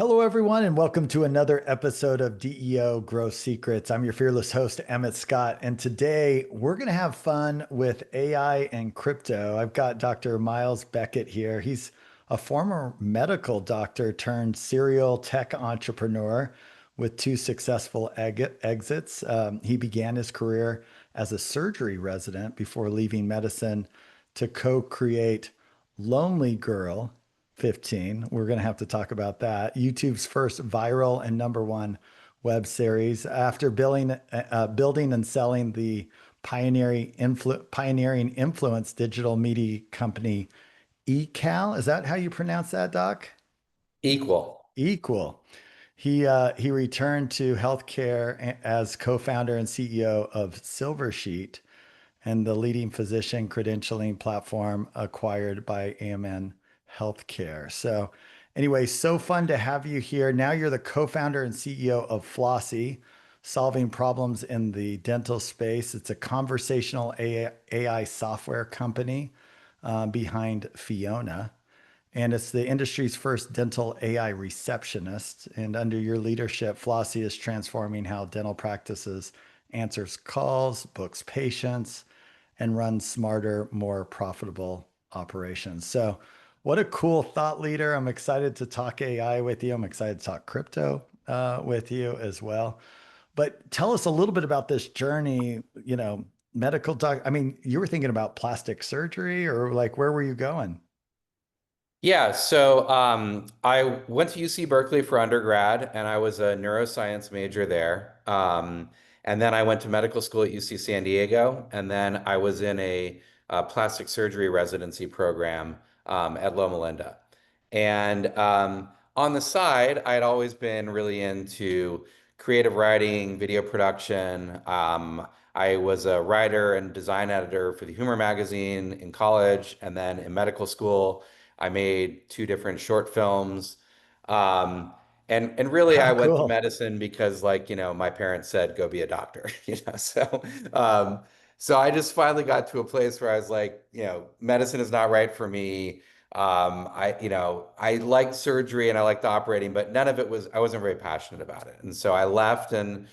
Hello, everyone, and welcome to another episode of DEO Growth Secrets. I'm your fearless host, Emmett Scott, and today we're going to have fun with AI and crypto. I've got Dr. Miles Beckett here. He's a former medical doctor turned serial tech entrepreneur with two successful exits. He began his career as a surgery resident before leaving medicine to co-create Lonely Girl 15. We're going to have to talk about that. YouTube's first viral and number one web series. After building and selling the pioneering influence digital media company eCal. Is that how you pronounce that, Doc? Equal. Equal. He returned to healthcare as co-founder and CEO of Silversheet and the leading physician credentialing platform acquired by AMN Healthcare. So, anyway, so fun to have you here. Now you're the co-founder and CEO of Flossy, solving problems in the dental space. It's a conversational AI software company behind Fiona. And it's the industry's first dental AI receptionist. And under your leadership, Flossy is transforming how dental practices answers calls, books patients, and runs smarter, more profitable operations. So, what a cool thought leader. I'm excited to talk AI with you. I'm excited to talk crypto with you as well. But tell us a little bit about this journey, medical doc. I mean, you were thinking about plastic surgery or like where were you going? I went to UC Berkeley for undergrad and I was a neuroscience major there. And then I went to medical school at UC San Diego. And then I was in a plastic surgery residency program at Loma Linda. And on the side, I had always been really into creative writing, video production. I was a writer and design editor for the Humor magazine in college and then in medical school. I made two different short films. Um, and really How I went to cool. medicine because my parents said go be a doctor, um, so I just finally got to a place where I was like, medicine is not right for me. I liked surgery and I liked operating, but I wasn't very passionate about it. And so I left and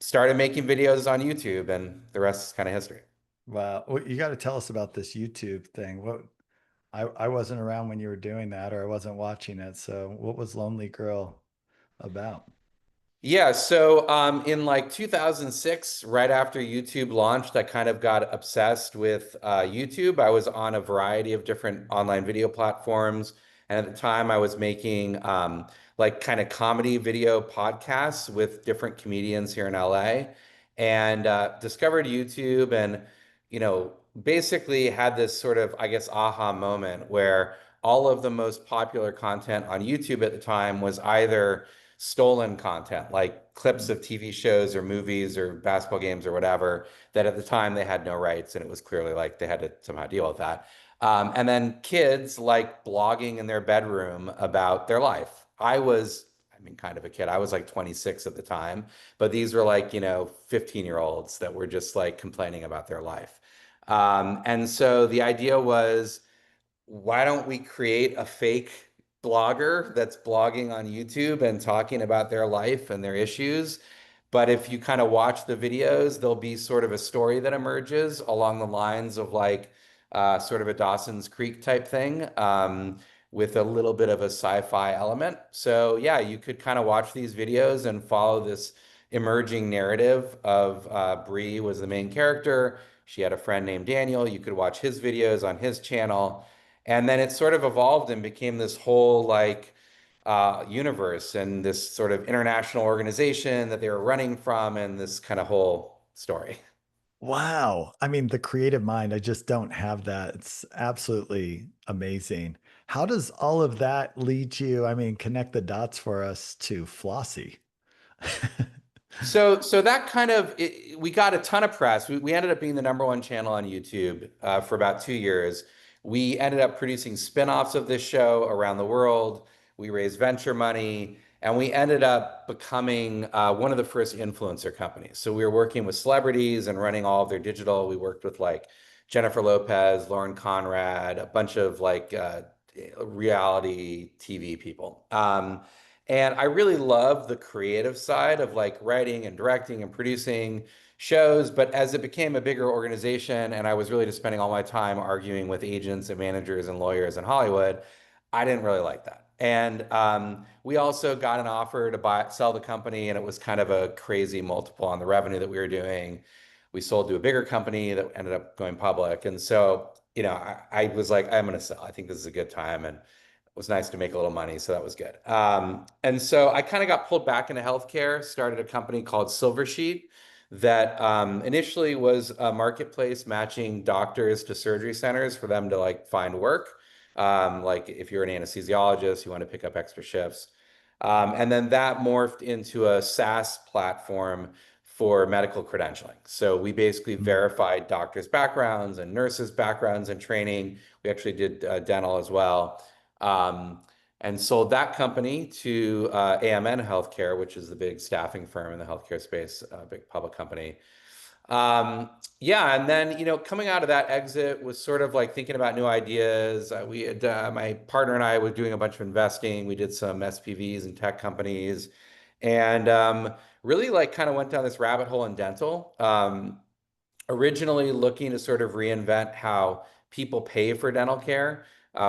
started making videos on YouTube and the rest is kind of history. Wow. Well, you got to tell us about this YouTube thing. I wasn't around when you were doing that or I wasn't watching it. So what was Lonely Girl about? In like 2006, right after YouTube launched, I kind of got obsessed with YouTube. I was on a variety of different online video platforms. And at the time, I was making like kind of comedy video podcasts with different comedians here in LA and discovered YouTube and, basically had this sort of, I guess, aha moment where all of the most popular content on YouTube at the time was either stolen content, like clips of TV shows or movies or basketball games or whatever, that at the time they had no rights. And it was clearly like they had to somehow deal with that. And then kids like blogging in their bedroom about their life. Kind of a kid. I was like 26 at the time, but these were like, 15-year-olds that were just like complaining about their life. And so the idea was, why don't we create a fake blogger that's blogging on YouTube and talking about their life and their issues? But if you kind of watch the videos, there'll be sort of a story that emerges along the lines of like sort of a Dawson's Creek type thing with a little bit of a sci-fi element. So yeah, you could kind of watch these videos and follow this emerging narrative of Bree was the main character. She had a friend named Daniel. You could watch his videos on his channel. And then it sort of evolved and became this whole like universe and this sort of international organization that they were running from and this kind of whole story. Wow. I mean, the creative mind, I just don't have that. It's absolutely amazing. How does all of that lead you? I mean, connect the dots for us to Flossie. So that kind of we got a ton of press. We ended up being the number one channel on YouTube for about 2 years. We ended up producing spin-offs of this show around the world. We raised venture money, and we ended up becoming one of the first influencer companies. So we were working with celebrities and running all of their digital. We worked with like Jennifer Lopez, Lauren Conrad, a bunch of like reality TV people. And I really love the creative side of like writing and directing and producing shows. But as it became a bigger organization and I was really just spending all my time arguing with agents and managers and lawyers in Hollywood, I didn't really like that. And we also got an offer to sell the company, and it was kind of a crazy multiple on the revenue that we were doing. We sold to a bigger company that ended up going public. And so, I was like, I'm going to sell. I think this is a good time. And it was nice to make a little money, so that was good. And so I kind of got pulled back into healthcare, started a company called Silversheet that initially was a marketplace matching doctors to surgery centers for them to like find work. Like if you're an anesthesiologist, you want to pick up extra shifts. And then that morphed into a SaaS platform for medical credentialing. So we basically Mm. verified doctors' backgrounds and nurses' backgrounds and training. We actually did dental as well. Um, and sold that company to AMN Healthcare, which is the big staffing firm in the healthcare space, a big public company. Yeah, and then coming out of that exit was sort of like thinking about new ideas. We had my partner and I were doing a bunch of investing. We did some SPVs and tech companies, and really like kind of went down this rabbit hole in dental. Originally looking to sort of reinvent how people pay for dental care.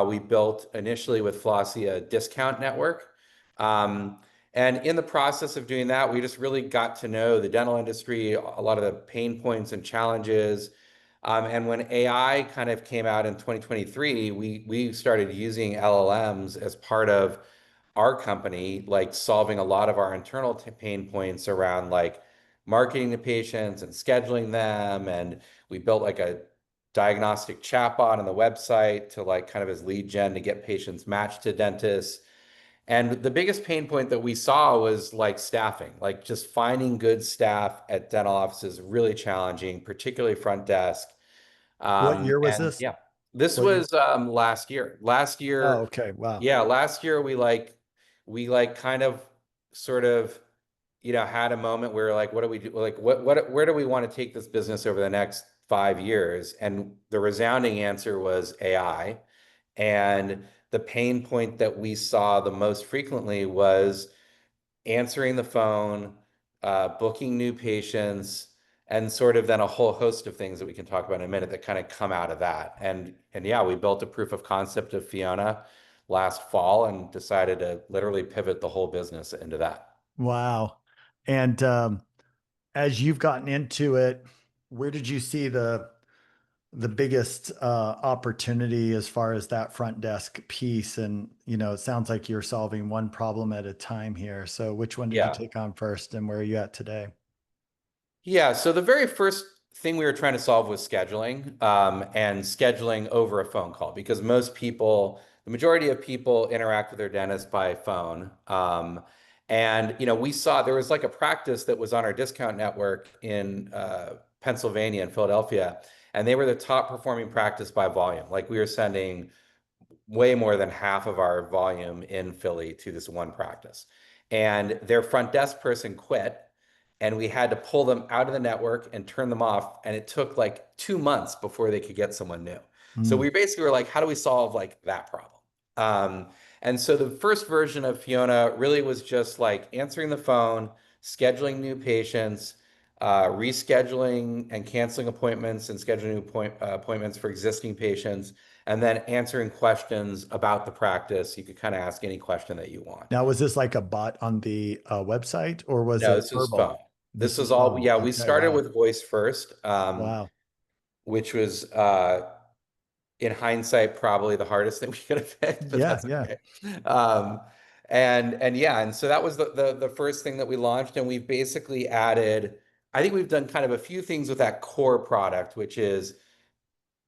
We built initially with Flossy a discount network. Um, and in the process of doing that, we just really got to know the dental industry, a lot of the pain points and challenges. And when AI kind of came out in 2023, we started using LLMs as part of our company, like solving a lot of our internal pain points around like marketing to patients and scheduling them. And we built like a diagnostic chatbot on the website to like kind of as lead gen to get patients matched to dentists. And the biggest pain point that we saw was like staffing, like just finding good staff at dental offices really challenging, particularly front desk. What year was And this? yeah, this What year? was last year. Last Oh, year, okay. Wow. yeah, last year we kind of sort of had a moment where like, what do we do? Like, where do we want to take this business over the next 5 years? And the resounding answer was AI. And the pain point that we saw the most frequently was answering the phone, booking new patients, and sort of then a whole host of things that we can talk about in a minute that kind of come out of that. And yeah, we built a proof of concept of Fiona last fall and decided to literally pivot the whole business into that. Wow. And as you've gotten into it, where did you see the biggest opportunity as far as that front desk piece? And it sounds like you're solving one problem at a time here. So which one did you Yeah. take on first, and where are you at today? Yeah, so the very first thing we were trying to solve was scheduling, and scheduling over a phone call because the majority of people interact with their dentist by phone. And we saw there was like a practice that was on our discount network in Pennsylvania and Philadelphia, and they were the top performing practice by volume. Like we were sending way more than half of our volume in Philly to this one practice. And their front desk person quit, and we had to pull them out of the network and turn them off. And it took like 2 months before they could get someone new. So Mm. we basically were like, how do we solve like that problem? Um, and so the first version of Fiona really was just like answering the phone, scheduling new patients, rescheduling and canceling appointments and scheduling new appointments for existing patients, and then answering questions about the practice. You could kind of ask any question that you want. Now, was this like a bot on the website, or was No, it this was phone. verbal? This This was is all, phone. yeah, we Okay. started Wow. with voice first, Wow. which was in hindsight probably the hardest thing we could have picked, but Yeah. that's Yeah. okay. Um, and yeah, and so that was the first thing that we launched, and we've basically added, I think we've done kind of a few things with that core product, which is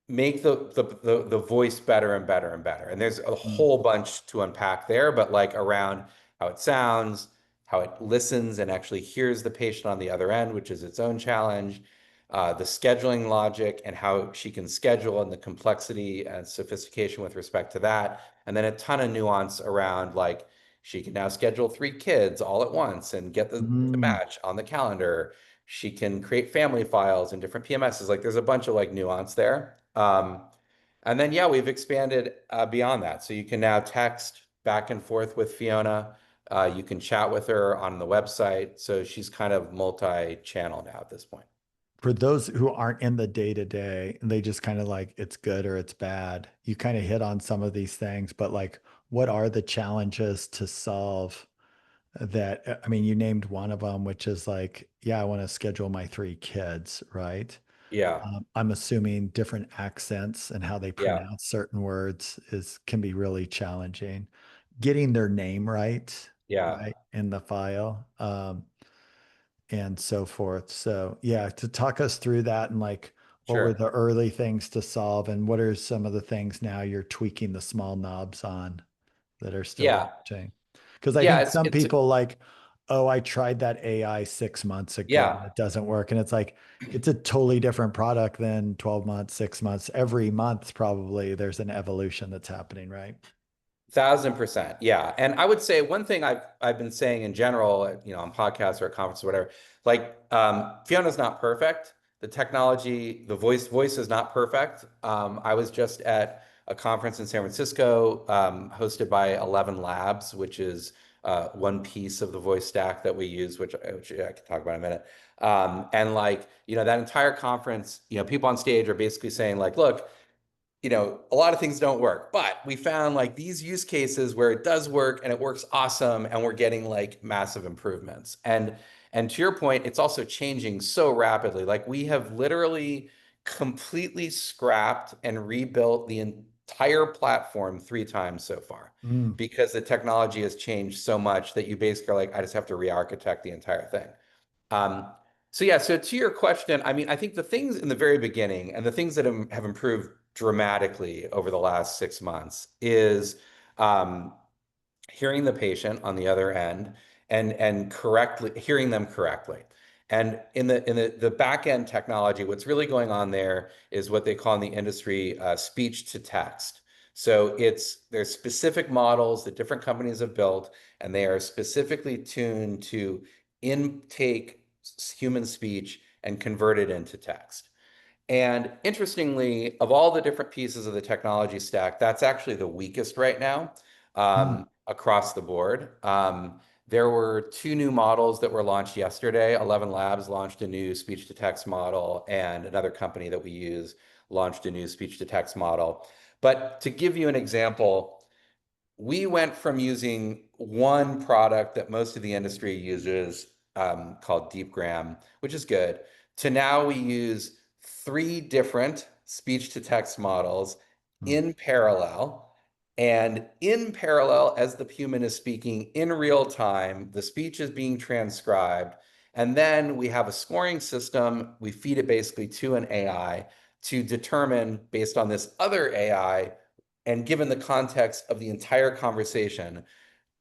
make the voice better and better and better. And there's a Mm. whole bunch to unpack there, but like around how it sounds, how it listens and actually hears the patient on the other end, which is its own challenge, the scheduling logic and how she can schedule and the complexity and sophistication with respect to that. And then a ton of nuance around like she can now schedule 3 kids all at once and get the Mm. match on the calendar. She can create family files and different PMSs. Like there's a bunch of like nuance there. And then, yeah, we've expanded beyond that. So you can now text back and forth with Fiona. You can chat with her on the website. So she's kind of multi-channel now at this point. For those who aren't in the day to day and they just kind of like it's good or it's bad, you kind of hit on some of these things, but like what are the challenges to solve that? I mean, you named one of them, which is like, yeah, I want to schedule my three kids, right? Yeah, I'm assuming different accents and how they yeah, pronounce certain words is can be really challenging. Getting their name right, yeah, right in the file. And so forth. So yeah, to talk us through that and like what were sure. the early things to solve and what are some of the things now you're tweaking the small knobs on that are still Yeah, working? Because I yeah, think it's some it's people like, oh, I tried that AI 6 months ago and yeah. it doesn't work. And it's like, it's a totally different product than 12 months, 6 months. Every month, probably there's an evolution that's happening, right? 1,000%. Yeah. And I would say one thing I've been saying in general, on podcasts or at conferences or whatever, like Fiona's not perfect. The technology, the voice is not perfect. I was just at a conference in San Francisco, hosted by 11 Labs, which is one piece of the voice stack that we use, which I can talk about in a minute. And like, that entire conference, people on stage are basically saying like, look, a lot of things don't work, but we found like these use cases where it does work and it works awesome, and we're getting like massive improvements. And to your point, it's also changing so rapidly. Like we have literally completely scrapped and rebuilt the entire platform 3 times so far Mm. because the technology has changed so much that you basically are like, I just have to re-architect the entire thing. Um, so yeah, so to your question, I mean, I think the things in the very beginning and the things that have improved dramatically over the last 6 months is um, hearing the patient on the other end and correctly hearing them correctly. And in the back end technology, what's really going on there is what they call in the industry speech to text. So there's specific models that different companies have built, and they are specifically tuned to intake human speech and convert it into text. And interestingly, of all the different pieces of the technology stack, that's actually the weakest right now, Mm. across the board. There were two new models that were launched yesterday. 11 Labs launched a new speech to text model, and another company that we use launched a new speech to text model. But to give you an example, we went from using one product that most of the industry uses, called DeepGram, which is good, to now we use three different speech to text models Mm. in parallel. And in parallel, as the human is speaking in real time, the speech is being transcribed. And then we have a scoring system. We feed it basically to an AI to determine, based on this other AI, and given the context of the entire conversation,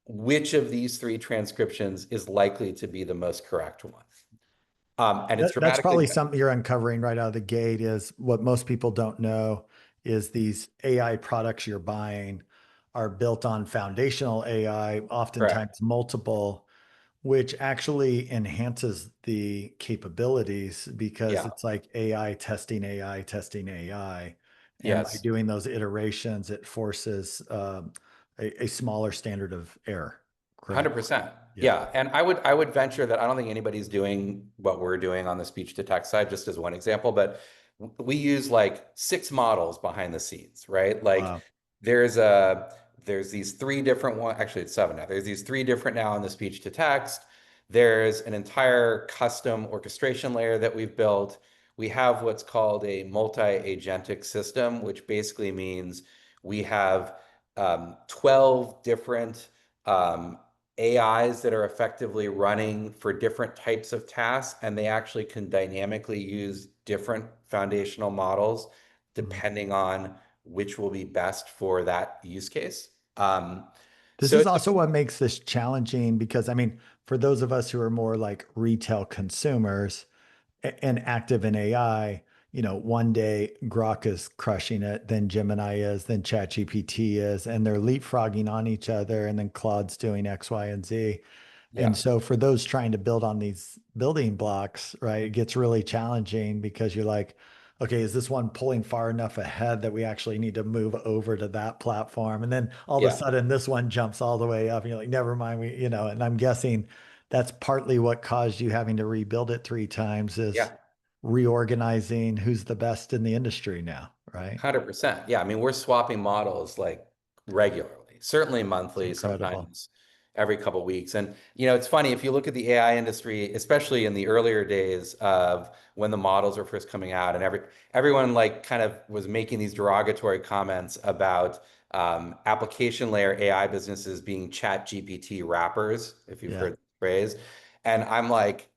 which of these three transcriptions is likely to be the most correct one. And it's That's dramatically probably better. something you're uncovering right out of the gate is what most people don't know is these AI products you're buying are built on foundational AI, Correct. oftentimes multiple, which actually enhances the capabilities because Yeah. it's like AI testing AI, testing AI. And by Yes. doing those iterations, it forces a smaller standard of error. Correct. 100%. Yeah. Yeah. And I would venture that I don't think anybody's doing what we're doing on the speech to text side, just as one example, but we use like 6 models behind the scenes, right? Like Wow. there's a there's these three different one, actually it's seven now. There's these three different now in the speech to text. There's an entire custom orchestration layer that we've built. We have what's called a multi-agentic system, which basically means we have 12 different um, AIs that are effectively running for different types of tasks, and they actually can dynamically use different foundational models Mhm. depending on which will be best for that use case. Um, This so is it's also what makes this challenging because, I mean, for those of us who are more like retail consumers and active in AI, one day Grok is crushing it, then Gemini is, then ChatGPT is, and they're leapfrogging on each other, and then Claude's doing X, Y, and Z. And yeah, so for those trying to build on these building blocks, right, it gets really challenging because you're like, okay, is this one pulling far enough ahead that we actually need to move over to that platform? And then all of a Yeah, sudden this one jumps all the way up and you're like, never mind, and I'm guessing that's partly what caused you having to rebuild it three times is yeah. reorganizing who's the best in the industry now, right? 100%. Yeah, I mean, we're swapping models like regularly, certainly It's monthly, incredible. sometimes every couple of weeks. And it's funny if you look at the AI industry, especially in the earlier days of when the models were first coming out, and everyone like kind of was making these derogatory comments about application layer AI businesses being chat GPT wrappers, if you've Yeah. heard the phrase. And I'm like,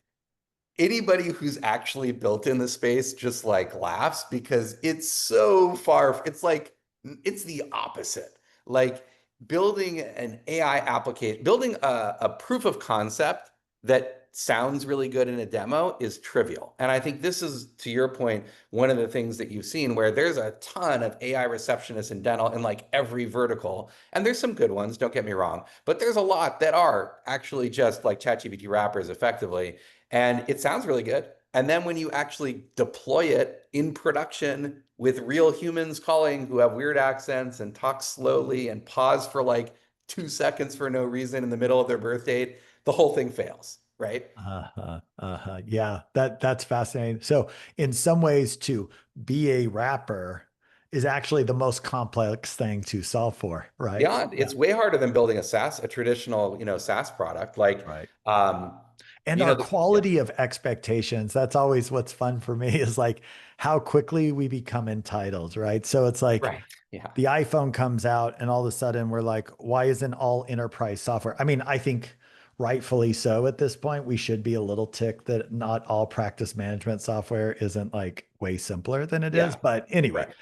anybody who's actually built in the space just like laughs because it's so far. It's like it's the opposite. Like building an AI application, building a proof of concept that sounds really good in a demo is trivial. And I think this is, to your point, one of the things that you've seen where there's a ton of AI receptionists in dental in like every vertical. And there's some good ones, don't get me wrong, but there's a lot that are actually just like ChatGPT wrappers effectively. And it sounds really good. And then when you actually deploy it in production with real humans calling who have weird accents and talk slowly and pause for like 2 seconds for no reason in the middle of their birth date, the whole thing fails, right? Uh-huh. Uh-huh. Yeah, that's fascinating. So in some ways to be a rapper is actually the most complex thing to solve for, right? Beyond, Yeah. it's way harder than building a traditional, SaaS product. Like, Right. um, And our yeah, quality of expectations, that's always what's fun for me is like how quickly we become entitled, right? So it's like right. Yeah, the iPhone comes out and all of a sudden we're like, why isn't all enterprise software? I mean, I think rightfully so at this point, we should be a little ticked that not all practice management software isn't like way simpler than it is. yeah, But anyway, right,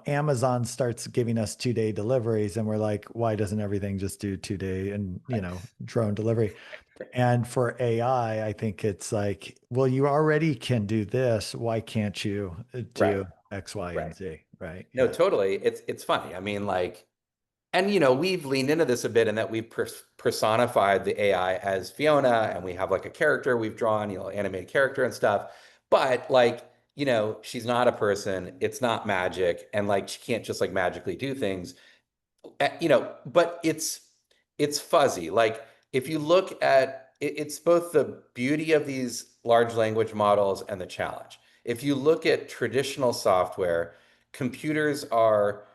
Amazon starts giving us 2-day deliveries and we're like, why doesn't everything just do 2-day and, drone delivery? right, And for AI, I think it's like, well, you already can do this. Why can't you right, do X, Y, and right. Z? Right. No, Yeah. totally. It's funny. I mean, like, and we've leaned into this a bit in that we've personified the AI as Fiona, and we have like a character we've drawn, animated character and stuff. But like, she's not a person. It's not magic, and like she can't just like magically do things. But it's fuzzy. Like if you look at it, it's both the beauty of these large language models and the challenge. If you look at traditional software, computers are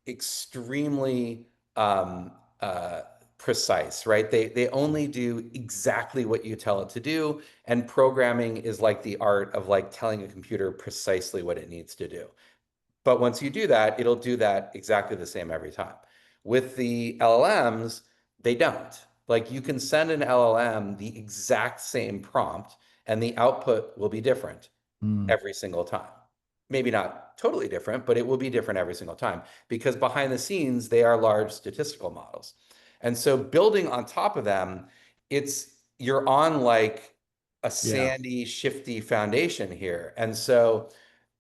extremely um, uh, precise, right? They only do exactly what you tell it to do, and programming is like the art of like telling a computer precisely what it needs to do. But once you do that, it'll do that exactly the same every time. With the LLMs, they don't. Like you can send an LLM the exact same prompt, and the output will be different Mm, every single time. Maybe not totally different, but it will be different every single time because behind the scenes, they are large statistical models. And so building on top of them, you're on like a yeah. sandy, shifty foundation here. And so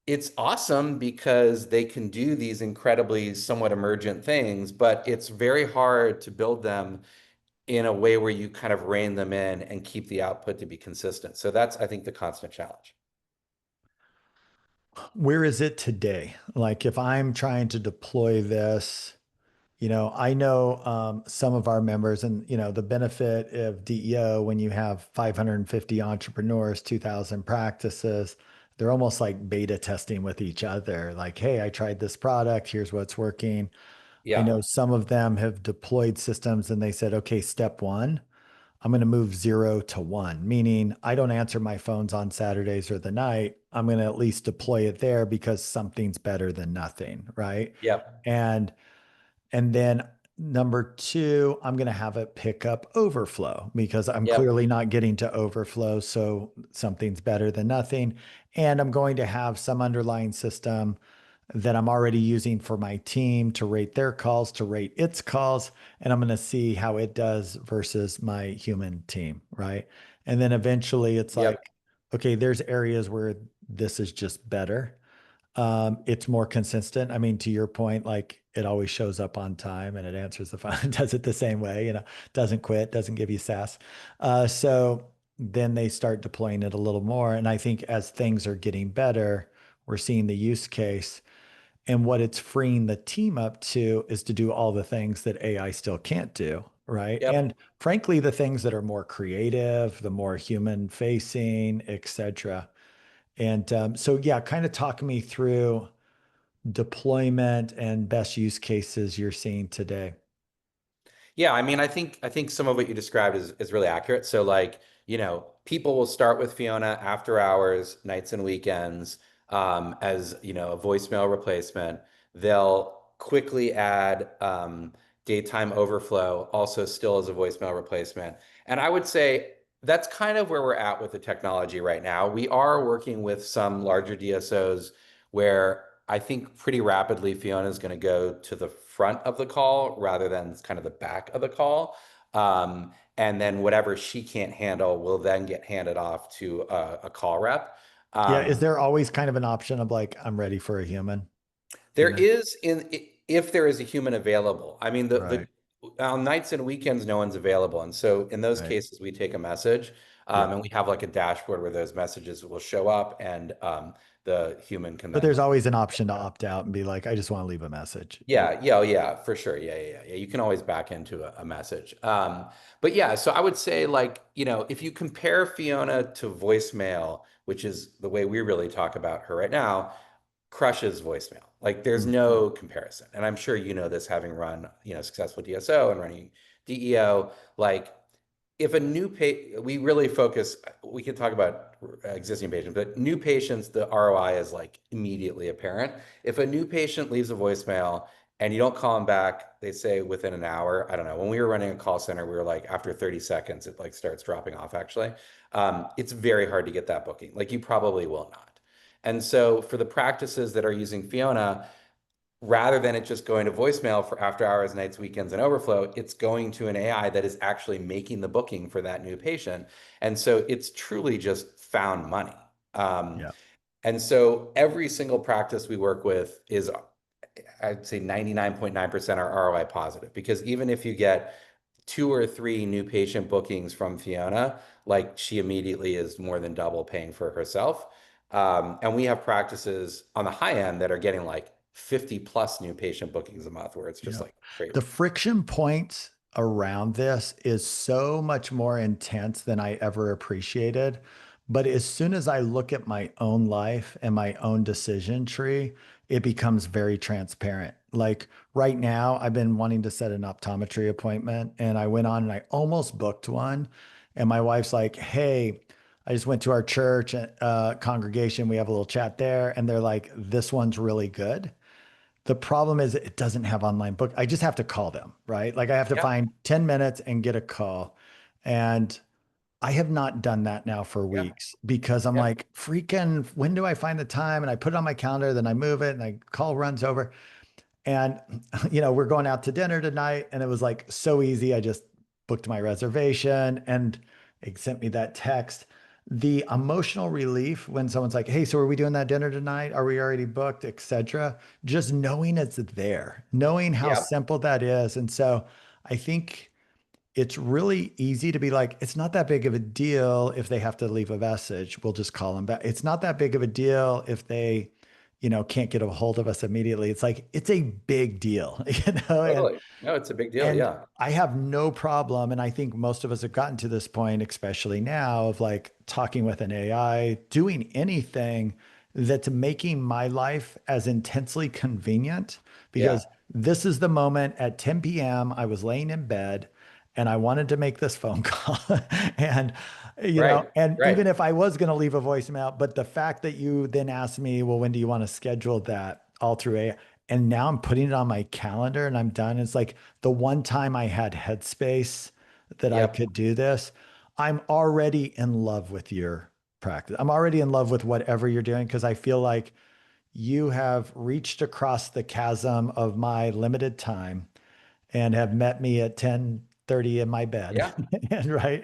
it's awesome because they can do these incredibly somewhat emergent things, but it's very hard to build them in a way where you kind of rein them in and keep the output to be consistent. So that's, I think, the constant challenge. Where is it today? Like if I'm trying to deploy this, I know some of our members and, the benefit of DEO when you have 550 entrepreneurs, 2,000 practices, they're almost like beta testing with each other. Like, hey, I tried this product. Here's what's working. I Yeah. know some of them have deployed systems and they said, okay, step one, I'm going to move 0 to 1, meaning I don't answer my phones on Saturdays or the night. I'm going to at least deploy it there because something's better than nothing, right? Yep. And and then number two, I'm going to have it pick up overflow because I'm Yep. clearly not getting to overflow. So something's better than nothing. And I'm going to have some underlying system that I'm already using for my team to rate their calls, to rate its calls. And I'm going to see how it does versus my human team. Right. And then eventually it's Yep. like, okay, there's areas where this is just better. It's more consistent. I mean, to your point, like it always shows up on time and it answers the phone, does it the same way, doesn't quit, doesn't give you sass. So then they start deploying it a little more. And I think as things are getting better, we're seeing the use case. And what it's freeing the team up to is to do all the things that AI still can't do, right? Yep. And frankly, the things that are more creative, the more human facing, et cetera. And so, yeah, kind of talk me through deployment and best use cases you're seeing today. Yeah, I mean, I think some of what you described is really accurate. So like, people will start with Fiona after hours, nights and weekends, as, a voicemail replacement. They'll quickly add daytime overflow, also still as a voicemail replacement. And I would say that's kind of where we're at with the technology right now. We are working with some larger DSOs where I think pretty rapidly Fiona is going to go to the front of the call rather than kind of the back of the call. And then whatever she can't handle will then get handed off to a call rep. Yeah, is Um, there always kind of an option of like, I'm ready for a human, you There know? is if there is a human available. I mean, the Right, on nights and weekends, no one's available, and so in those right. cases, we take a message, Yeah. and we have like a dashboard where those messages will show up, and the human can But then there's like. always an option to opt out and be like, I just want to leave a message. Yeah. Yeah, yeah, oh, yeah, for sure. Yeah. You can always back into a message. But yeah, so I would say like, if you compare Fiona to voicemail, which is the way we really talk about her right now, crushes voicemail. Like there's Mm. no comparison. And I'm sure you know this having run, successful DSO and running DEO, like if a new we really focus, we can talk about existing patients, but new patients, the ROI is like immediately apparent. If a new patient leaves a voicemail and you don't call them back, they say within an hour. I don't know. When we were running a call center, we were like, after 30 seconds, it like starts dropping off actually. It's very hard to get that booking. Like you probably will not. And so for the practices that are using Fiona, rather than it just going to voicemail for after hours, nights, weekends, and overflow, it's going to an AI that is actually making the booking for that new patient. And so it's truly just found money. Um, Yeah. and so every single practice we work with is, I'd say 99.9% are ROI positive because even if you get two or three new patient bookings from Fiona, like she immediately is more than double paying for herself. And we have practices on the high end that are getting like 50 plus new patient bookings a month where it's just Yeah. like The crazy. friction points around this is so much more intense than I ever appreciated. But as soon as I look at my own life and my own decision tree, it becomes very transparent. Like right now, I've been wanting to set an optometry appointment and I went on and I almost booked one. And my wife's like, hey, I just went to our church congregation. We have a little chat there. And they're like, this one's really good. The problem is it doesn't have online book. I just have to call them, right? Like I have to Yeah. find 10 minutes and get a call. And I have not done that now for Yeah. weeks because I'm Yeah. like, freaking, when do I find the time? And I put it on my calendar, then I move it and I call runs over. And, we're going out to dinner tonight. And it was like so easy. I just booked my reservation and it sent me that text. The emotional relief when someone's like, hey, so are we doing that dinner tonight? Are we already booked, etc. Just knowing it's there, knowing how Yeah. simple that is. And so I think it's really easy to be like, it's not that big of a deal if they have to leave a message. We'll just call them back. It's not that big of a deal if they, can't get a hold of us immediately. It's like, it's a big deal, and Totally. No, it's a big deal. and Yeah. I have no problem. And I think most of us have gotten to this point, especially now, of like talking with an AI, doing anything that's making my life as intensely convenient Yeah. because this is the moment at 10 p.m. I was laying in bed and I wanted to make this phone call. And, Right. and Right. even if I was going to leave a voicemail, but the fact that you then asked me, well, when do you want to schedule that all through AI? And now I'm putting it on my calendar and I'm done. It's like the one time I had headspace that I Yep. could do this. I'm already in love with your practice. I'm already in love with whatever you're doing because I feel like you have reached across the chasm of my limited time and have met me at 10:30 in my bed Yeah. and right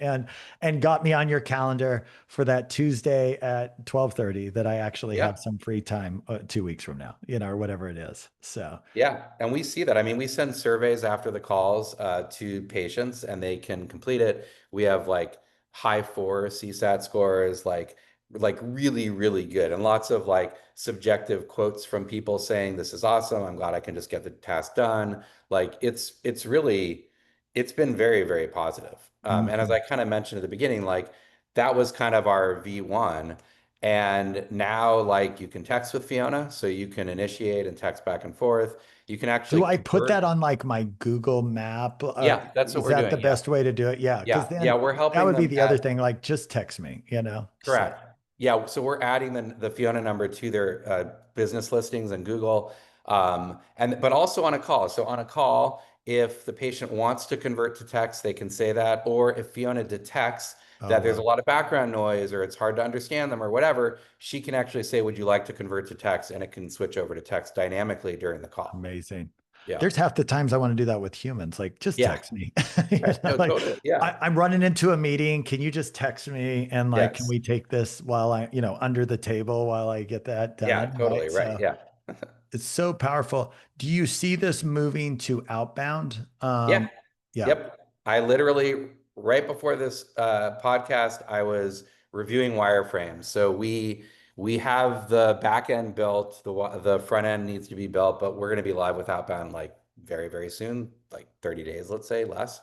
and got me on your calendar for that Tuesday at 12:30 that I actually have Yeah. some free time 2 weeks from now, or whatever it is. So, Yeah, and we see that. I mean, we send surveys after the calls to patients and they can complete it. We have like high four CSAT scores, like like really, really good, and lots of like subjective quotes from people saying this is awesome. I'm glad I can just get the task done. Like it's really it's been very, very positive. And as Mhm. I kind of mentioned at the beginning, like that was kind of our V1. And now like you can text with Fiona, so you can initiate and text back and forth. You can actually Do I put that convert. on like my Google map? Yeah, that's what Is we're that the doing. Yeah. best way to do it? Yeah, because Yeah, then we're that helping would be them the other add. thing. Like, just text me, So, Correct. Yeah, so we're adding the Fiona number to their business listings in Google, and but also on a call. So on a call, if the patient wants to convert to text, they can say that. Or if Fiona detects oh, that there's a wow. lot of background noise or it's hard to understand them or whatever, she can actually say, "Would you like to convert to text?" And it can switch over to text dynamically during the call. Amazing. Yeah. There's half the times I want to do that with humans. Like, just Yeah. text me. Right. No, Like, totally. Yeah. I'm running into a meeting. Can you just text me? And like, can Yes. we take this while under the table while I get that Yeah, done? totally. Right. Right. So Yeah. it's so powerful. Do you see this moving to outbound? Yeah. Yeah. Yep. I literally, right before this podcast, I was reviewing wireframes. So we have the back end built, the front end needs to be built, but we're going to be live with outbound like very, very soon, like 30 days, let's say, less.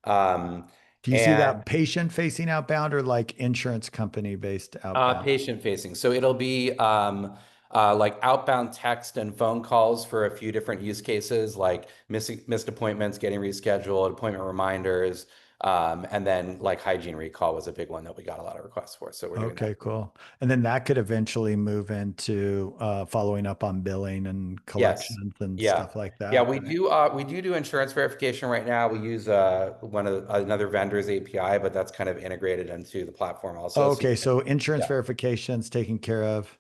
Um, Do you see and that patient facing outbound or like insurance company based outbound? Patient facing. So it'll be like outbound text and phone calls for a few different use cases, like missed appointments, getting rescheduled, appointment reminders, and then like hygiene recall was a big one that we got a lot of requests for. So we're doing that. Okay, cool. And then that could eventually move into following up on billing and Yes. collections and Yeah. stuff like Yeah, that. we do insurance verification right now. We use one of another vendor's API, but that's kind of integrated into the platform also. So Okay, so insurance yeah, verification's taken care of.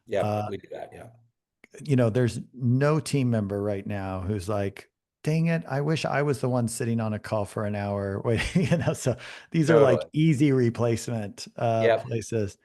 yep, Uh, we do that. Yeah. there's no team member right now who's like, dang it, I wish I was the one sitting on a call for an hour. Wait, so these are like Totally. easy replacement Yep. places.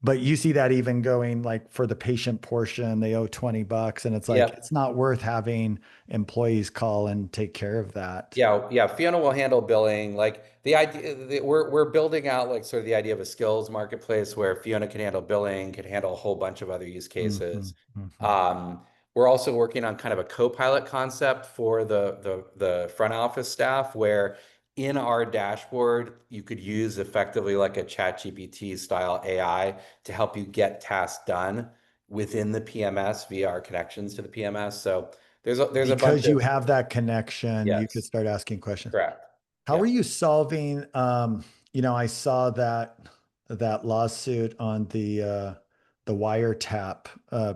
But you see that even going like for the patient portion, they owe $20 and it's like Yep. it's not worth having employees call and take care of that. Yeah, yeah. Fiona will handle billing. Like the idea, we're building out like sort of the idea of a skills marketplace where Fiona can handle billing, can handle a whole bunch of other use Hmm. cases. Hmm. Um, we're also working on kind of a co-pilot concept for the front office staff, where in our dashboard you could use effectively like a ChatGPT style AI to help you get tasks done within the PMS via our connections to the PMS. So there's a bunch Because of you have that connection, you could yes, start asking questions. correct. How are Yeah. you solving, I saw that lawsuit on the wiretap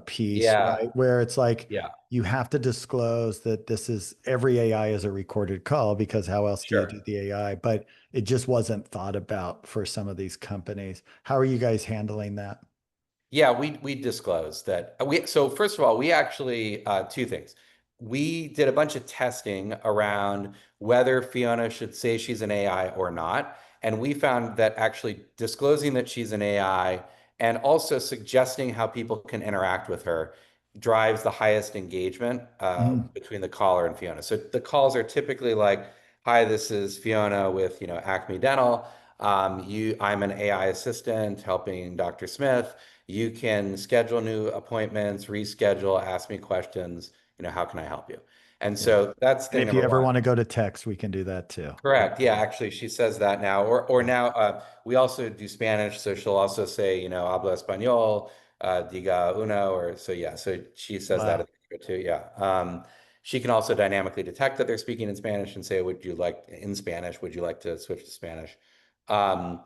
piece, Yeah. right? Where it's like Yeah. you have to disclose that this is every AI is a recorded call because how else do you do Sure. the AI? But it just wasn't thought about for some of these companies. How are you guys handling that? Yeah, we disclosed that we so first of all, we actually two things. We did a bunch of testing around whether Fiona should say she's an AI or not, and we found that actually disclosing that she's an AI and also suggesting how people can interact with her drives the highest engagement Mm. between the caller and Fiona. So the calls are typically like, "Hi, this is Fiona with Acme Dental. I'm an AI assistant helping Dr. Smith. You can schedule new appointments, reschedule, ask me questions. How can I help you?" And Yeah. so that's And thing if you number ever one. want to go to text, we can do that too. Yeah. Correct. Yeah, actually, she says that now. Or Yeah. now we also do Spanish, so she'll also say, habla español, diga uno, or so yeah. So she says that Wow. in the intro too. Yeah. She can also dynamically detect that they're speaking in Spanish and say, "Would you like in Spanish? Would you like to switch to Spanish?" Um,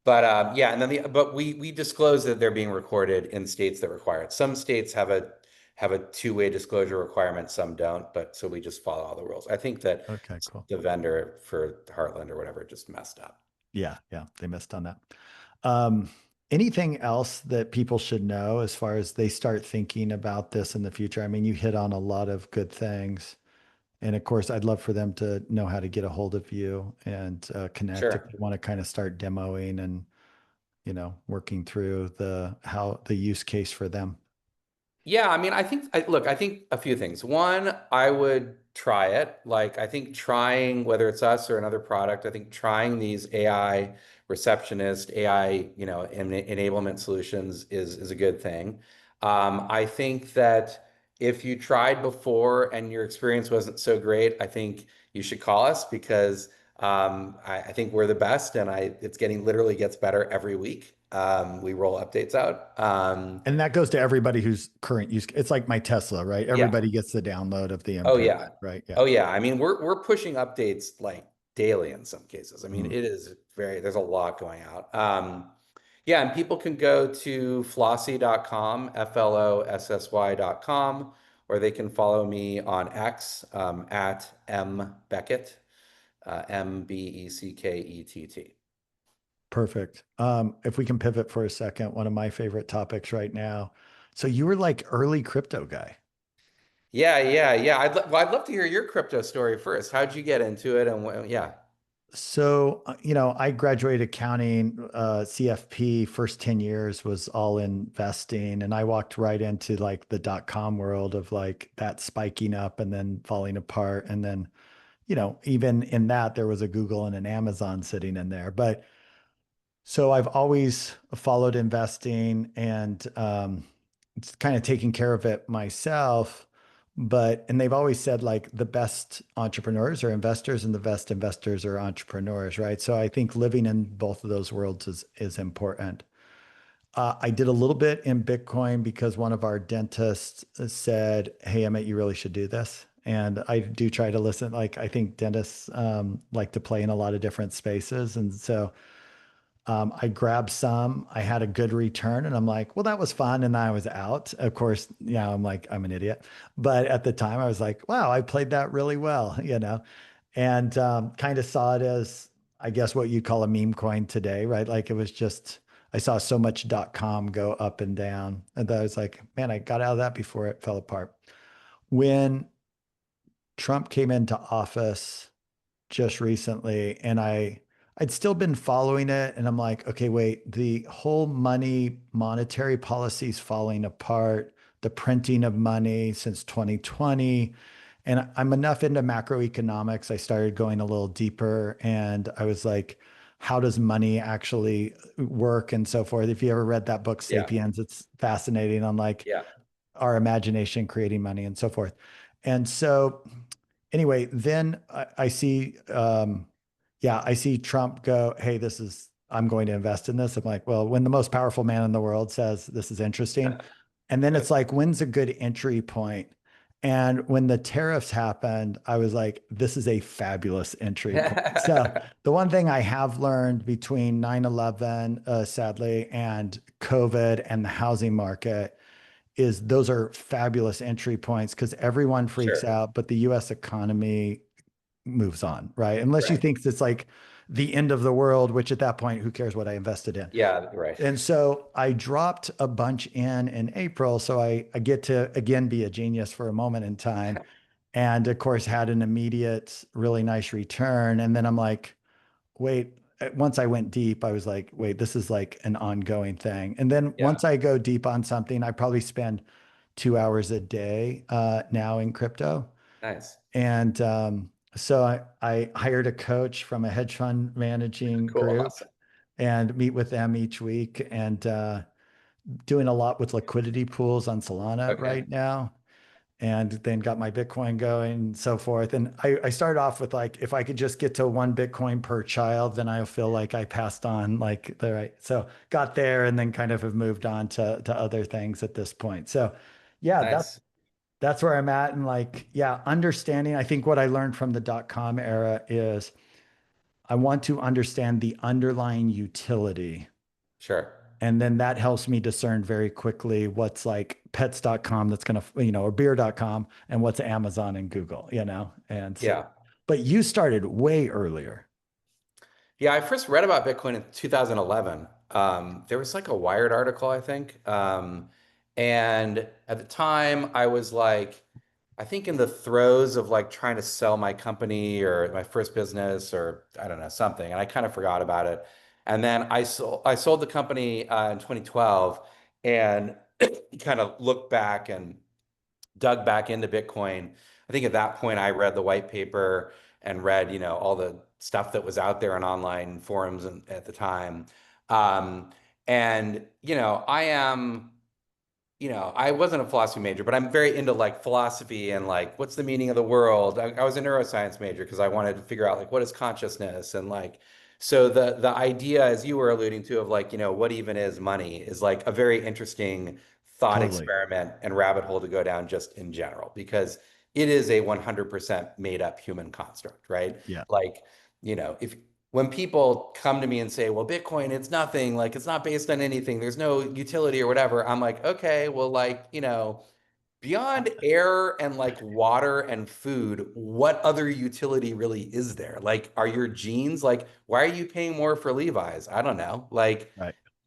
but yeah, and then but we disclose that they're being recorded in states that require it. Some states have a two-way disclosure requirement, some don't, but so we just follow all the rules. I think that Okay, cool. the vendor for Heartland or whatever just messed up. Yeah, yeah, they missed on that. Um, Anything else that people should know as far as they start thinking about this in the future? I mean, you hit on a lot of good things. And of course, I'd love for them to know how to get a hold of you and connect if Sure. they want to kind of start demoing and, working through the use case for them. Yeah, I mean, look, I think a few things. One, I would try it. Like, I think trying, whether it's us or another product, I think trying these AI receptionist, AI, enablement solutions is a good thing. I think that if you tried before and your experience wasn't so great, I think you should call us because I think we're the best, and it's getting literally gets better every week. We roll updates out. And that goes to everybody who's current use. It's like my Tesla, right? Yeah. Everybody gets the download of the Oh yeah. improvement, right? Yeah. Oh yeah. I mean, we're pushing updates like daily in some cases. I mean, Mm. it is there's a lot going out. Yeah, and people can go to flossy.com, Flossy.com, or they can follow me on X at mbeckett, Mbeckett. Perfect. If we can pivot for a second, one of my favorite topics right now. So you were like early crypto guy. Yeah, yeah, yeah. Well, I'd love to hear your crypto story first. How'd you get into it? And yeah, So, I graduated accounting, CFP, first 10 years was all investing. And I walked right into like the dot-com world of like that spiking up and then falling apart. And then, even in that, there was a Google and an Amazon sitting in there. But so I've always followed investing and it's kind of taking care of it myself. And they've always said like the best entrepreneurs are investors and the best investors are entrepreneurs, right? So I think living in both of those worlds is important. I did a little bit in Bitcoin because one of our dentists said, "Hey, Emmett, you really should do this." And I do try to listen. Like I think dentists like to play in a lot of different spaces, and so I grabbed some. I had a good return, and I'm like, well, that was fun. And I was out. Of course, I'm like, I'm an idiot. But at the time, I was like, wow, I played that really well, and kind of saw it as, I guess, what you'd call a meme coin today, right? Like it was just, I saw so much .com go up and down. And I was like, man, I got out of that before it fell apart. When Trump came into office, just recently and I'd still been following it and I'm like, okay, wait, the whole monetary policies falling apart, the printing of money since 2020. And I'm enough into macroeconomics. I started going a little deeper and I was like, how does money actually work and so forth? If you ever read that book, yeah, Sapiens, it's fascinating on like yeah. our imagination creating money and so forth. And so anyway, then I see, yeah, I see Trump go, hey, I'm going to invest in this. I'm like, well, when the most powerful man in the world says this is interesting. And then it's like, when's a good entry point? And when the tariffs happened, I was like, this is a fabulous entry point. So the one thing I have learned between 9/11, sadly, and COVID and the housing market is those are fabulous entry points because everyone freaks Sure. out, but the US economy moves on, right? Unless you Right. think it's like the end of the world, which at that point, who cares what I invested in? Yeah, right. And so I dropped a bunch in April. So I get to again be a genius for a moment in time. And of course, had an immediate, really nice return. And then I'm like, wait, once I went deep, I was like, wait, this is like an ongoing thing. And then Yeah, once I go deep on something, I probably spend 2 hours a day now in crypto. nice. And so I hired a coach from a hedge fund managing Cool. group Awesome. and meet with them each week and doing a lot with liquidity pools on Solana Okay. right now and then got my Bitcoin going and so forth. And I started off with like, if I could just get to one Bitcoin per child, then I feel like I passed on like the right. So got there and then kind of have moved on to other things at this point. So yeah, Nice. that's where I'm at. And like, yeah, understanding, I think what I learned from the .com era is I want to understand the underlying utility. Sure. And then that helps me discern very quickly what's like pets.com that's going to, or beer.com and what's Amazon and Google, And so, Yeah. but you started way earlier. Yeah, I first read about Bitcoin in 2011. There was like a Wired article, I think. And at the time, I was like, I think in the throes of like trying to sell my company or my first business or I don't know, something. And I kind of forgot about it. And then I sold the company in 2012. And kind of looked back and dug back into Bitcoin. I think at that point I read the white paper and read, all the stuff that was out there in online forums at the time. Um, and, I wasn't a philosophy major, but I'm very into like philosophy and like what's the meaning of the world. I was a neuroscience major because I wanted to figure out like what is consciousness and like so the idea as you were alluding to of like, what even is money is like a very interesting thought Totally. experiment and rabbit hole to go down just in general because it is a 100% made up human construct, right? Yeah. Like, if when people come to me and say, well, Bitcoin, it's nothing, like it's not based on anything, there's no utility or whatever, I'm like, okay, well, like, beyond air and like water and food, what other utility really is there? Like, are your jeans, like, why are you paying more for Levi's? I don't know. Right.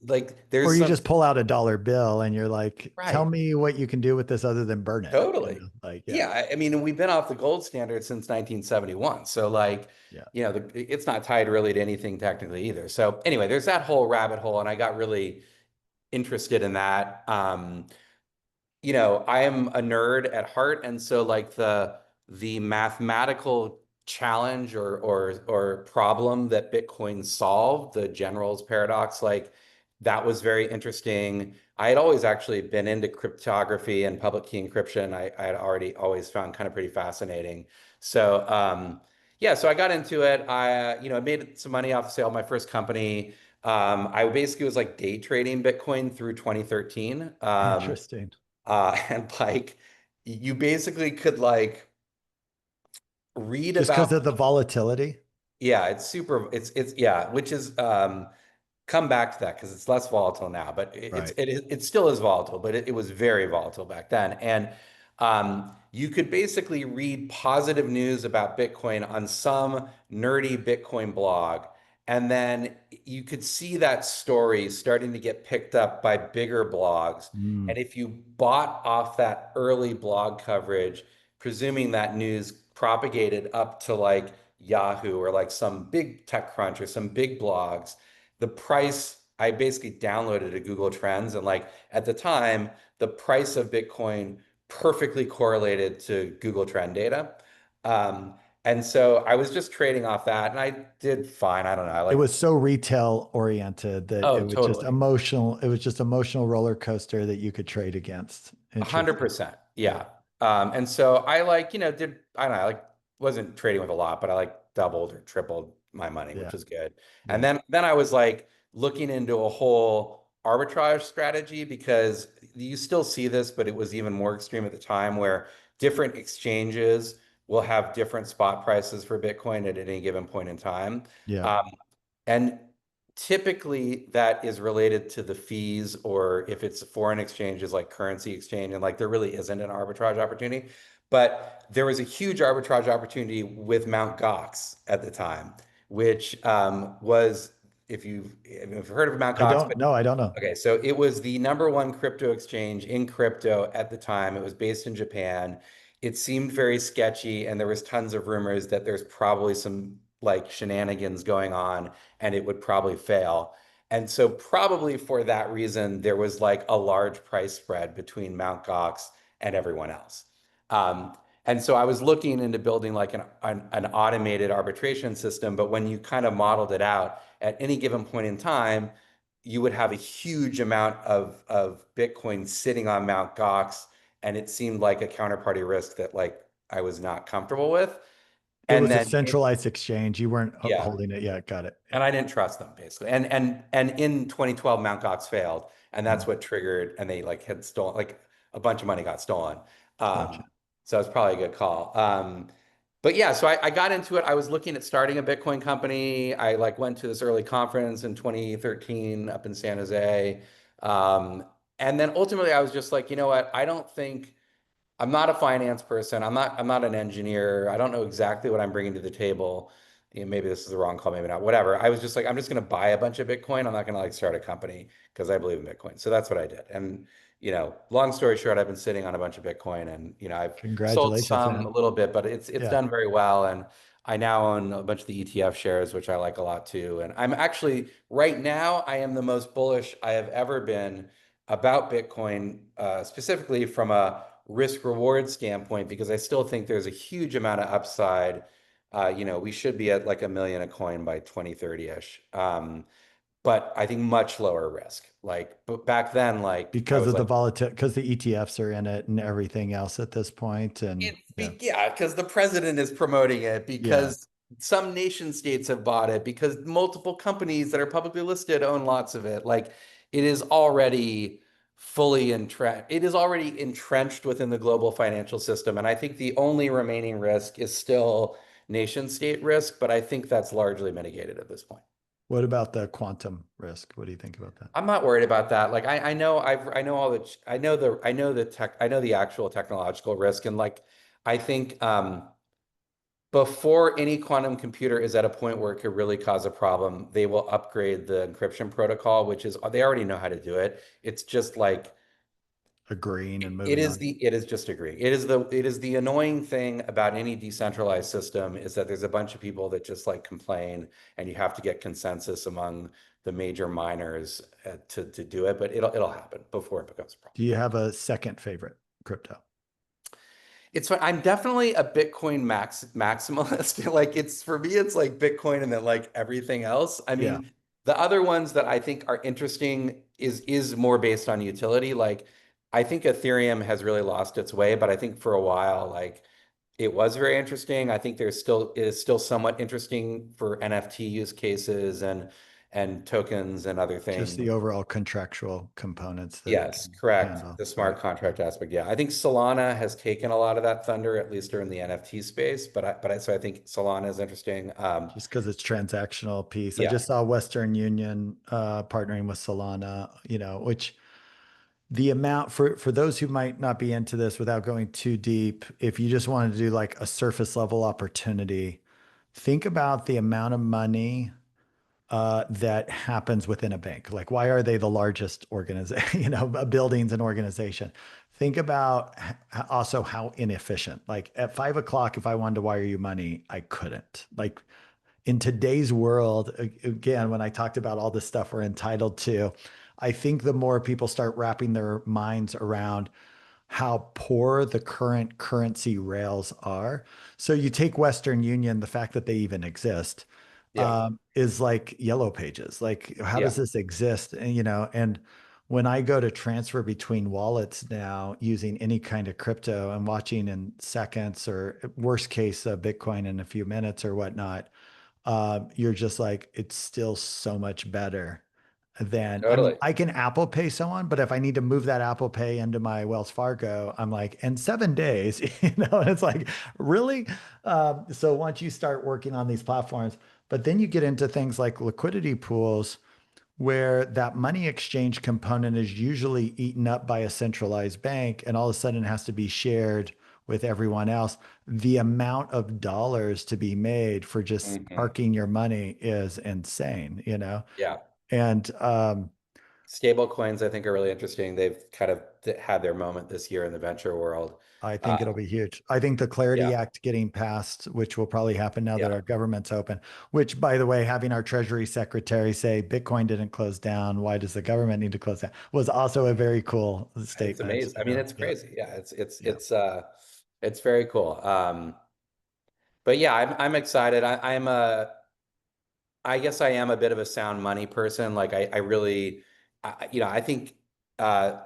There's Or you some, just pull out a dollar bill and you're like, tell right. me what you can do with this other than burn it. Totally. Like, yeah, Yeah, I mean, we've been off the gold standard since 1971. So like, yeah. it's not tied really to anything technically either. So anyway, there's that whole rabbit hole, and I got really interested in that. I am a nerd at heart, and so like the mathematical challenge or problem that Bitcoin solved, the General's paradox, like that was very interesting. I had always actually been into cryptography and public key encryption. I had already always found kind of pretty fascinating. So yeah, so I got into it. I made some money off the sale of my first company. I basically was like day trading Bitcoin through 2013. Interesting. And like you basically could like read Just because about, of the volatility. yeah, it's super, it's yeah, which is come back to that because it's less volatile now, but Right. it still is volatile, but it was very volatile back then. And you could basically read positive news about Bitcoin on some nerdy Bitcoin blog, and then you could see that story starting to get picked up by bigger blogs. Mm. And if you bought off that early blog coverage, presuming that news propagated up to like Yahoo or like some big tech crunch or some big blogs, the price, I basically downloaded a Google Trends, and like at the time, the price of Bitcoin perfectly correlated to Google Trend data. And so I was just trading off that and I did fine. I don't know. I It like, was so retail oriented that it oh, was just totally. emotional. It was just emotional roller coaster that you could trade against. Interesting. 100%. Yeah. Yeah. And so I like, I don't know, I like wasn't trading with a lot, but I like doubled or tripled my money, which Yeah. was good. And Yeah. then I was like looking into a whole arbitrage strategy because you still see this, but it was even more extreme at the time where different exchanges will have different spot prices for Bitcoin at any given point in time. Yeah. Um, and typically that is related to the fees, or if it's foreign exchanges like currency exchange, and like there really isn't an arbitrage opportunity. But there was a huge arbitrage opportunity with Mt. Gox at the time, which was, if you've heard of Mt. I Gox, don't know. I don't know. okay, so it was the number one crypto exchange in crypto at the time. It was based in Japan. It seemed very sketchy, and there was tons of rumors that there's probably some like shenanigans going on, and it would probably fail. And so probably for that reason, there was like a large price spread between Mt. Gox and everyone else. Um, and so I was looking into building like an automated arbitration system, but when you kind of modeled it out, at any given point in time, you would have a huge amount of Bitcoin sitting on Mt. Gox, and it seemed like a counterparty risk that like I was not comfortable with. It And was a then centralized exchange. You weren't yeah, holding it. Yeah. Got it. Yeah. and I didn't trust them basically. And in 2012, Mt. Gox failed, and that's Mm. what triggered. And they like had stolen like a bunch of money got stolen. Gotcha. So it's probably a good call. But yeah, so I got into it. I was looking at starting a Bitcoin company. I like went to this early conference in 2013 up in San Jose. And then ultimately I was just like, you know what? I don't think I'm not a finance person. I'm not an engineer. I don't know exactly what I'm bringing to the table. Maybe this is the wrong call, maybe not. Whatever. I was just like, I'm just going to buy a bunch of Bitcoin. I'm not going to like start a company because I believe in Bitcoin. So that's what I did. And long story short, I've been sitting on a bunch of Bitcoin, and I've sold Congratulations, some man. a little bit, but it's Yeah. done very well. And I now own a bunch of the ETF shares, which I like a lot too. And I'm actually right now, I am the most bullish I have ever been about Bitcoin, specifically from a risk reward standpoint, because I still think there's a huge amount of upside. We should be at like a million a coin by 2030-ish. But I think much lower risk. Like, but back then, like I because was of the like, volatility, because the ETFs are in it and everything else at this point, and yeah, yeah, because the president is promoting it, yeah. because some nation states have bought it, because multiple companies that are publicly listed own lots of it. Like it is already fully entrenched. It is already entrenched within the global financial system. And I think the only remaining risk is still nation state risk, but I think that's largely mitigated at this point. What about the quantum risk? What do you think about that? I'm not worried about that. Like I know all the I know the actual technological risk, and like I think before any quantum computer is at a point where it could really cause a problem, they will upgrade the encryption protocol, which is they already know how to do it. It's just like Agreeing and it moving is on. just agreeing. It is the annoying thing about any decentralized system is that there's a bunch of people that just like complain, and you have to get consensus among the major miners to do it, but it'll happen before it becomes a problem. Do you have a second favorite crypto? It's fun. I'm definitely a Bitcoin maximalist. Like it's for me, it's like Bitcoin and then like everything else. I Yeah. mean, the other ones that I think are interesting is more based on utility. Like I think Ethereum has really lost its way, but I think for a while, like it was very interesting. I think it is still somewhat interesting for NFT use cases and tokens and other Just things. the overall contractual components that it Yes, can correct. handle, The smart right? contract aspect. Yeah. I think Solana has taken a lot of that thunder, at least during the NFT space. So I think Solana is interesting. Just because it's transactional piece. I Yeah. just saw Western Union partnering with Solana, which the amount for those who might not be into this without going too deep, if you just wanted to do like a surface level opportunity, think about the amount of money that happens within a bank. Like, why are they the largest organization, buildings and organization? Think about also how inefficient. Like at 5 o'clock, if I wanted to wire you money, I couldn't. Like in today's world, again, when I talked about all the stuff we're entitled to, I think the more people start wrapping their minds around how poor the current currency rails are. So you take Western Union, the fact that they even exist, Yeah. is like yellow pages. Like, how does Yeah. this exist? And when I go to transfer between wallets now using any kind of crypto, I'm watching in seconds or worst case, Bitcoin in a few minutes or whatnot. You're just like, it's still so much better than, I mean, Totally. I can Apple Pay someone, but if I need to move that Apple Pay into my Wells Fargo, I'm like, in 7 days, and it's like, really? So once you start working on these platforms, but then you get into things like liquidity pools where that money exchange component is usually eaten up by a centralized bank and all of a sudden it has to be shared with everyone else. The amount of dollars to be made for just Hmm. parking your money is insane. Yeah. And Stable coins, I think, are really interesting. They've kind of had their moment this year in the venture world. I Uh, think it'll be huge. I think the Clarity yeah. Act getting passed, which will probably happen now that Yeah. our government's open, which, by the way, having our Treasury Secretary say Bitcoin didn't close down, why does the government need to close down, was also a very cool It's statement. amazing. I mean, it's Yeah. crazy. Yeah. Yeah. It's very cool. But yeah, I'm excited. I guess I am a bit of a sound money person. Like I really, I think, uh,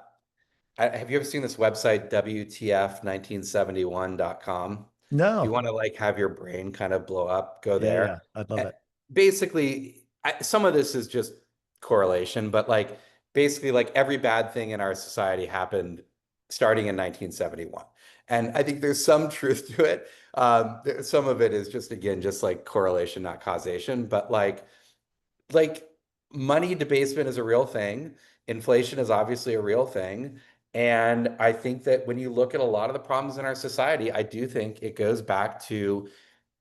have you ever seen this website, WTF1971.com? If you No. want to like have your brain kind of blow up, go Yeah. there. Yeah. I'd love Uh, it. Basically, some of this is just correlation, but like basically, like every bad thing in our society happened starting in 1971. And I think there's some truth to it. Some of it is just, again, just like correlation, not causation. But like money debasement is a real thing. Inflation is obviously a real thing. And I think that when you look at a lot of the problems in our society, I do think it goes back to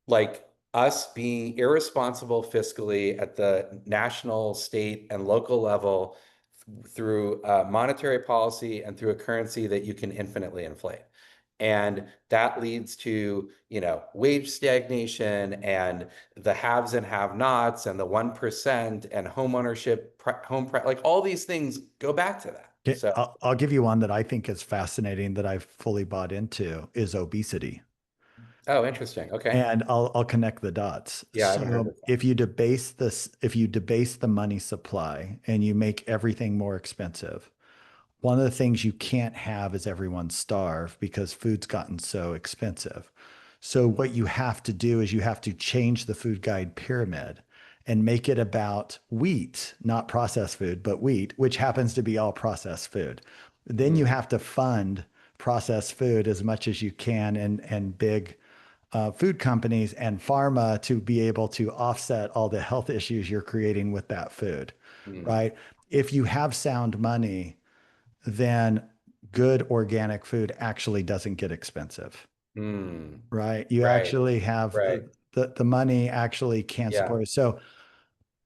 like us being irresponsible fiscally at the national, state, and local level through monetary policy and through a currency that you can infinitely inflate. And that leads to, wage stagnation and the haves and have-nots and the 1% and home ownership, like all these things go back to that. So, I'll give you one that I think is fascinating that I've fully bought into is obesity. oh, interesting. Okay. And I'll connect the dots. Yeah, I haven't heard So this one. if you debase the money supply and you make everything more expensive, one of the things you can't have is everyone starve because food's gotten so expensive. So what you have to do is you have to change the food guide pyramid and make it about wheat, not processed food, but wheat, which happens to be all processed food. Then you Mm, have to fund processed food as much as you can and big food companies and pharma to be able to offset all the health issues you're creating with that food, mm, right? If you have sound money, then good organic food actually doesn't get expensive, mm. right? You Right, actually have right. the money actually can Yeah, support it. So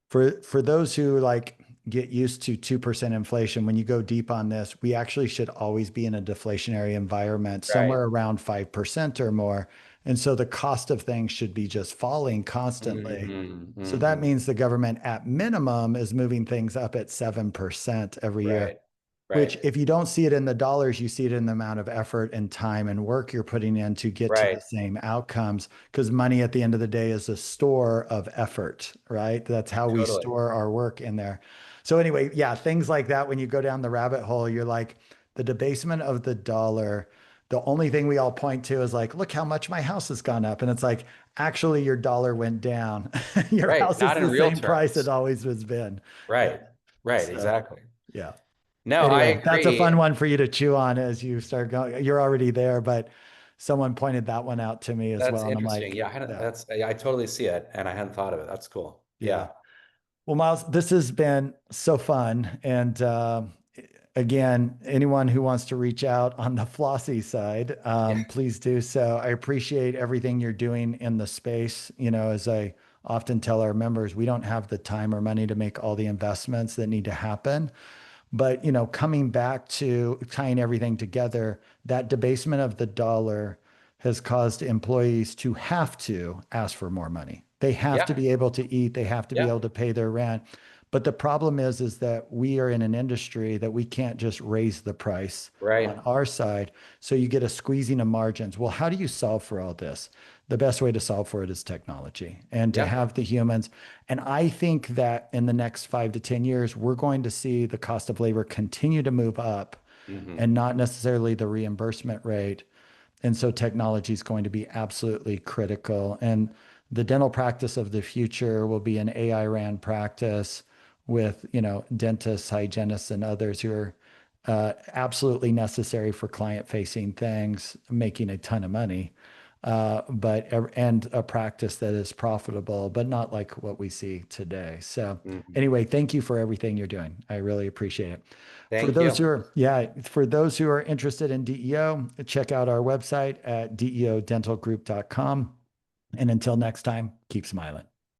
for those who like get used to 2% inflation, when you go deep on this, we actually should always be in a deflationary environment, right. somewhere around 5% or more. And so the cost of things should be just falling constantly. Hmm, So that hmm. means the government at minimum is moving things up at 7% every year. Right, Which, right, if you don't see it in the dollars, you see it in the amount of effort and time and work you're putting in to get to the right. same outcomes. Because money at the end of the day is a store of effort, right? That's how we Totally. store our work in there. So, anyway, yeah, things like that, when you go down the rabbit hole, you're like, the debasement of the dollar. The only thing we all point to is like, look how much my house has gone up. And it's like, actually, your dollar went down. Your Right. house is Not in the real same price it terms. always has been. Yeah. Right, right. So, Exactly. yeah. No, I Anyway, that's a agree. fun one for you to chew on as you start going. You're already there, but someone pointed that one out to me as That's well. And I'm interesting. like, Yeah, I hadn't, yeah, that's, I totally see it and I hadn't thought of it. That's cool. yeah. Yeah. Well, Miles, this has been so fun. And again, anyone who wants to reach out on the Flossy side, Yeah. please do so. I appreciate everything you're doing in the space. You know, as I often tell our members, we don't have the time or money to make all the investments that need to happen. But, you know, coming back to tying everything together, that debasement of the dollar has caused employees to have to ask for more money. They have to Yeah. be able to eat, they have to be Yeah. able to pay their rent. But the problem is that we are in an industry that we can't just raise the price on Right. our side. So you get a squeezing of margins. Well, how do you solve for all this? The best way to solve for it is technology and to Yeah. have the humans. And I think that in the next 5 to 10 years, we're going to see the cost of labor continue to move up Hmm. and not necessarily the reimbursement rate. And so technology is going to be absolutely critical. And the dental practice of the future will be an AI ran practice with, you know, dentists, hygienists, and others who are absolutely necessary for client facing things, making a ton of money. And a practice that is profitable, but not like what we see today. So, Hmm. anyway, thank you for everything you're doing. I really appreciate it. For Thank those you. who are, yeah, for those who are interested in DEO, check out our website at deodentalgroup.com. And until next time, keep smiling.